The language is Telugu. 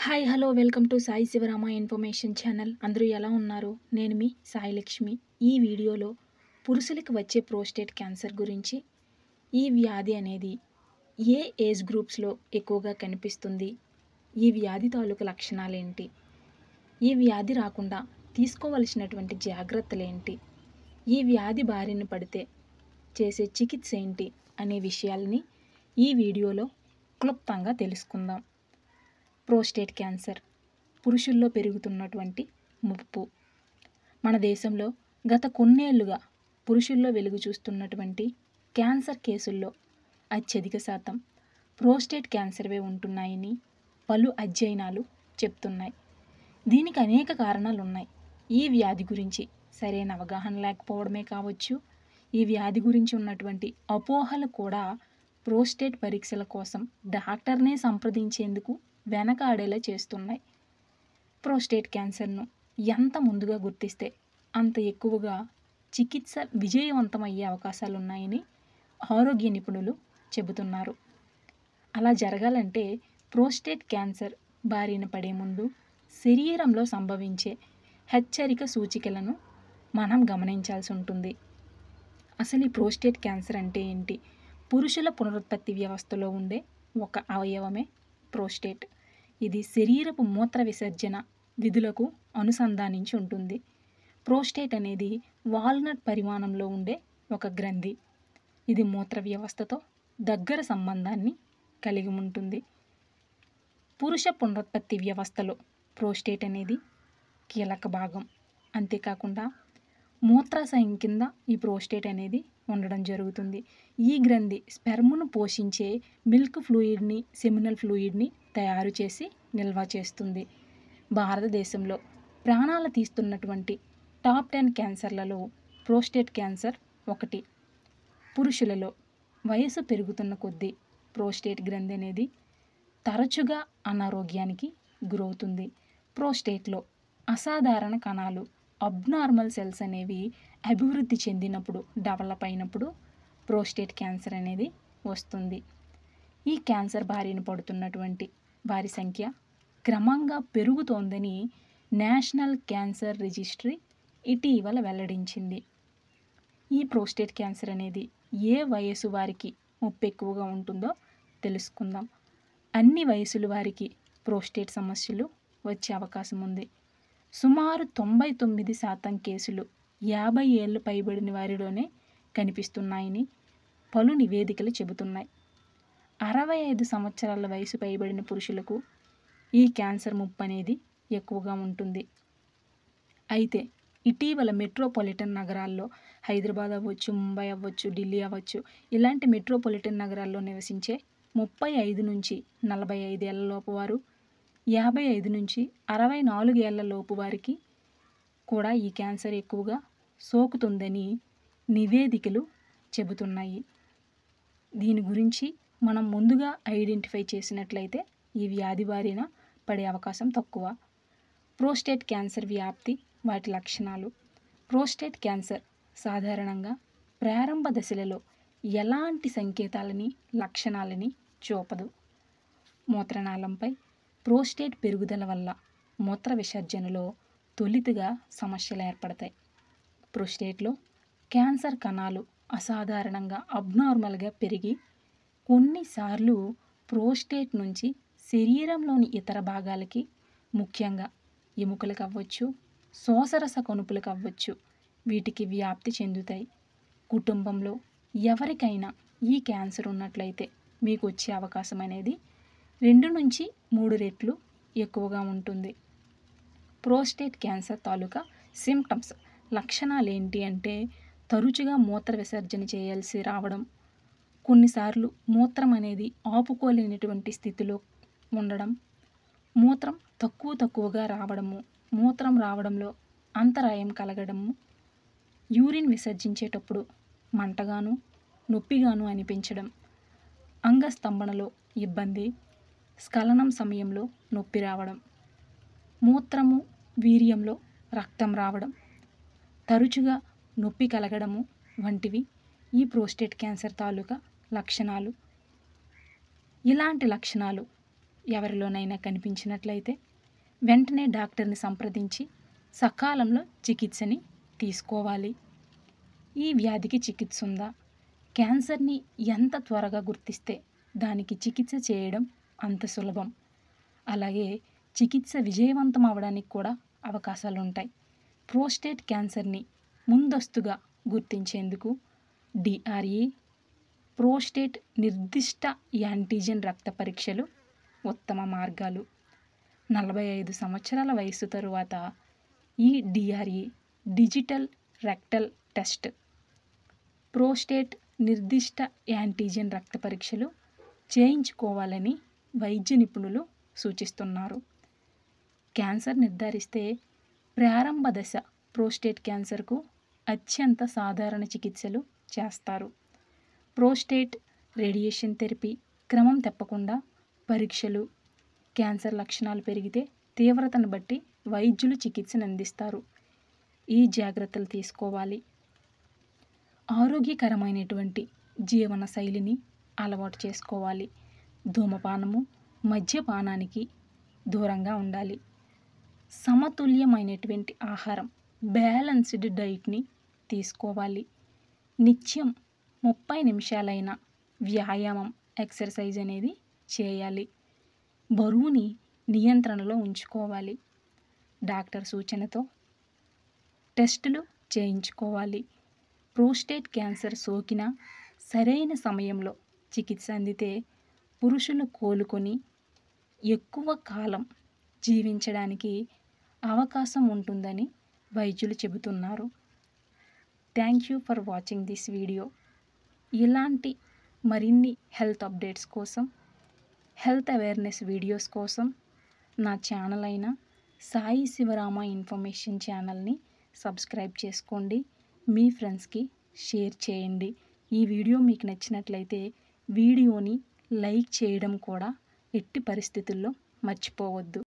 Hi hello welcome to Sai Shivarama information channel. అందరూ ఎలా ఉన్నారు? నేను మీ సాయి లక్ష్మి. ఈ వీడియోలో పురుషులకు వచ్చే ప్రోస్టేట్ క్యాన్సర్ గురించి, ఈ వ్యాధి అనేది ఏ ఏజ్ గ్రూప్స్లో ఎక్కువగా కనిపిస్తుంది, ఈ వ్యాధి తాలూకు లక్షణాలు ఏంటి, ఈ వ్యాధి రాకుండా తీసుకోవలసినటువంటి జాగ్రత్తలు ఏంటి, ఈ వ్యాధి బారిన పడితే చేసే చికిత్స ఏంటి అనే విషయాల్ని ఈ వీడియోలో క్లుప్తంగా తెలుసుకుందాం. ప్రోస్టేట్ క్యాన్సర్ పురుషుల్లో పెరుగుతున్నటువంటి ముప్పు. మన దేశంలో గత కొన్నేళ్లుగా పురుషుల్లో వెలుగు చూస్తున్నటువంటి క్యాన్సర్ కేసుల్లో అత్యధిక శాతం ప్రోస్టేట్ క్యాన్సర్వే ఉంటున్నాయని పలు అధ్యయనాలు చెప్తున్నాయి. దీనికి అనేక కారణాలు ఉన్నాయి. ఈ వ్యాధి గురించి సరైన అవగాహన లేకపోవడమే కావచ్చు, ఈ వ్యాధి గురించి ఉన్నటువంటి అపోహలు కూడా ప్రోస్టేట్ పరీక్షల కోసం డాక్టర్నే సంప్రదించేందుకు వెనకాడేలా చేస్తున్నాయి. ప్రోస్టేట్ క్యాన్సర్ను ఎంత ముందుగా గుర్తిస్తే అంత ఎక్కువగా చికిత్స విజయవంతమయ్యే అవకాశాలు ఉన్నాయని ఆరోగ్య నిపుణులు చెబుతున్నారు. అలా జరగాలంటే ప్రోస్టేట్ క్యాన్సర్ బారిన పడే ముందు శరీరంలో సంభవించే హెచ్చరిక సూచికలను మనం గమనించాల్సి ఉంటుంది. అసలు ఈ ప్రోస్టేట్ క్యాన్సర్ అంటే ఏంటి? పురుషుల పునరుత్పత్తి వ్యవస్థలో ఉండే ఒక అవయవమే ప్రోస్టేట్. ఇది శరీరపు మూత్ర విసర్జన విధులకు అనుసంధానించి ఉంటుంది. ప్రోస్టేట్ అనేది వాల్నట్ పరిమాణంలో ఉండే ఒక గ్రంథి. ఇది మూత్ర వ్యవస్థతో దగ్గర సంబంధాన్ని కలిగి ఉంటుంది. పురుష పునరుత్పత్తి వ్యవస్థలో ప్రోస్టేట్ అనేది కీలక భాగం. అంతేకాకుండా మూత్రాశయం కింద ఈ ప్రోస్టేట్ అనేది ఉండడం జరుగుతుంది. ఈ గ్రంథి స్పెర్మ్ను పోషించే మిల్క్ ఫ్లూయిడ్ని, సెమినల్ ఫ్లూయిడ్ని తయారు చేసి నిల్వ చేస్తుంది. భారతదేశంలో ప్రాణాలు తీస్తున్నటువంటి టాప్ 10 క్యాన్సర్లలో ప్రోస్టేట్ క్యాన్సర్ ఒకటి. పురుషులలో వయసు పెరుగుతున్న కొద్దీ ప్రోస్టేట్ గ్రంథి అనేది తరచుగా అనారోగ్యానికి గురవుతుంది. ప్రోస్టేట్లో అసాధారణ కణాలు, అబ్నార్మల్ సెల్స్ అనేవి అభివృద్ధి చెందినప్పుడు, డెవలప్ అయినప్పుడు ప్రోస్టేట్ క్యాన్సర్ అనేది వస్తుంది. ఈ క్యాన్సర్ బారిన పడుతున్నటువంటి వారి సంఖ్య క్రమంగా పెరుగుతోందని నేషనల్ క్యాన్సర్ రిజిస్ట్రీ ఇటీవల వెల్లడించింది. ఈ ప్రోస్టేట్ క్యాన్సర్ అనేది ఏ వయసు వారికి ముప్పు ఎక్కువగా ఉంటుందో తెలుసుకుందాం. అన్ని వయసుల వారికి ప్రోస్టేట్ సమస్యలు వచ్చే అవకాశం ఉంది. సుమారు 99% కేసులు 50 ఏళ్ళు పైబడిన వారిలోనే కనిపిస్తున్నాయని పలు నివేదికలు చెబుతున్నాయి. 65 సంవత్సరాల వయసు పైబడిన పురుషులకు ఈ క్యాన్సర్ ముప్పు అనేది ఎక్కువగా ఉంటుంది. అయితే ఇటీవల మెట్రోపాలిటన్ నగరాల్లో, హైదరాబాద్ అవ్వచ్చు, ముంబై అవ్వచ్చు, ఢిల్లీ అవ్వచ్చు, ఇలాంటి మెట్రోపాలిటన్ నగరాల్లో నివసించే 35 నుంచి 45 ఏళ్ల లోపు వారు, 55 నుంచి 64 ఏళ్ల లోపు వారికి కూడా ఈ క్యాన్సర్ ఎక్కువగా సోకుతుందని నివేదికలు చెబుతున్నాయి. దీని గురించి మనం ముందుగా ఐడెంటిఫై చేసినట్లయితే ఈ వ్యాధి బారిన పడే అవకాశం తక్కువ. ప్రోస్టేట్ క్యాన్సర్ వ్యాప్తి, వాటి లక్షణాలు. ప్రోస్టేట్ క్యాన్సర్ సాధారణంగా ప్రారంభ దశలలో ఎలాంటి సంకేతాలని, లక్షణాలని చూపదు. మూత్రనాళంపై ప్రోస్టేట్ పెరుగుదల వల్ల మూత్ర విసర్జనలో తొలితగా సమస్యలు ఏర్పడతాయి. ప్రోస్టేట్లో క్యాన్సర్ కణాలు అసాధారణంగా అబ్నార్మల్గా పెరిగి కొన్నిసార్లు ప్రోస్టేట్ నుంచి శరీరంలోని ఇతర భాగాలకి, ముఖ్యంగా ఎముకలకు అవ్వచ్చు, శోషరస కణుపులకు అవ్వచ్చు, వీటికి వ్యాప్తి చెందుతాయి. కుటుంబంలో ఎవరికైనా ఈ క్యాన్సర్ ఉన్నట్లయితే మీకు వచ్చే అవకాశం అనేది 2 నుంచి 3 రెట్లు ఎక్కువగా ఉంటుంది. ప్రోస్టేట్ క్యాన్సర్ తాలూకా సిమ్టమ్స్, లక్షణాలు ఏంటి అంటే తరచుగా మూత్ర విసర్జన చేయాల్సి రావడం, కొన్నిసార్లు మూత్రం అనేది ఆపుకోలేనటువంటి స్థితిలో ఉండడం, మూత్రం తక్కువగా రావడము, మూత్రం రావడంలో అంతరాయం కలగడము, యూరిన్ విసర్జించేటప్పుడు మంటగాను, నొప్పిగాను అనిపించడం, అంగస్తంభనలో ఇబ్బంది, స్ఖలనం సమయంలో నొప్పి రావడం, మూత్రము, వీర్యంలో రక్తం రావడం, తరచుగా నొప్పి కలగడము వంటివి ఈ ప్రోస్టేట్ క్యాన్సర్ తాలూకా లక్షణాలు. ఇలాంటి లక్షణాలు ఎవరిలోనైనా కనిపించినట్లయితే వెంటనే డాక్టర్ని సంప్రదించి సకాలంలో చికిత్సని తీసుకోవాలి. ఈ వ్యాధికి చికిత్స ఉందా? క్యాన్సర్ని ఎంత త్వరగా గుర్తిస్తే దానికి చికిత్స చేయడం అంత సులభం. అలాగే చికిత్స విజయవంతం అవడానికి కూడా అవకాశాలు ఉంటాయి. ప్రోస్టేట్ క్యాన్సర్ని ముందస్తుగా గుర్తించేందుకు డిఆర్ఏ, ప్రోస్టేట్ నిర్దిష్ట యాంటీజెన్ రక్త పరీక్షలు ఉత్తమ మార్గాలు. 45 సంవత్సరాల వయస్సు తరువాత ఈ DRA digital rectal test, prostate నిర్దిష్ట యాంటీజెన్ రక్త పరీక్షలు చేయించుకోవాలని వైద్య నిపుణులు సూచిస్తున్నారు. క్యాన్సర్ నిర్ధారిస్తే ప్రారంభ దశ ప్రోస్టేట్ క్యాన్సర్కు అత్యంత సాధారణ చికిత్సలు చేస్తారు. ప్రోస్టేట్ రేడియేషన్ థెరపీ క్రమం తప్పకుండా పరీక్షలు, క్యాన్సర్ లక్షణాలు పెరిగితే తీవ్రతను బట్టి వైద్యులు చికిత్సను అందిస్తారు. ఈ జాగ్రత్తలు తీసుకోవాలి. ఆరోగ్యకరమైనటువంటి జీవన శైలిని అలవాటు చేసుకోవాలి. ధూమపానము, మద్యపానానికి దూరంగా ఉండాలి. సమతుల్యమైనటువంటి ఆహారం, బ్యాలెన్స్డ్ డైట్ని తీసుకోవాలి. నిత్యం 30 నిమిషాలైన వ్యాయామం, ఎక్సర్సైజ్ అనేది చేయాలి. బరువుని నియంత్రణలో ఉంచుకోవాలి. డాక్టర్ సూచనతో టెస్టులు చేయించుకోవాలి. ప్రోస్టేట్ క్యాన్సర్ సోకిన సరైన సమయంలో చికిత్స అందితే పురుషులు కోలుకొని ఎక్కువ కాలం జీవించడానికి అవకాశం ఉంటుందని వైద్యులు చెబుతున్నారు. Thank you for watching this video. ఇలాంటి మరిన్ని హెల్త్ అప్డేట్స్ కోసం, హెల్త్ అవేర్నెస్ వీడియోస్ కోసం నా ఛానల్ అయిన సాయి శివరామ ఇన్ఫర్మేషన్ ఛానల్ని సబ్స్క్రైబ్ చేసుకోండి. మీ ఫ్రెండ్స్కి షేర్ చేయండి. ఈ వీడియో మీకు నచ్చినట్లయితే వీడియోని లైక్ చేయడం కూడా ఎట్టి పరిస్థితుల్లో మర్చిపోవద్దు.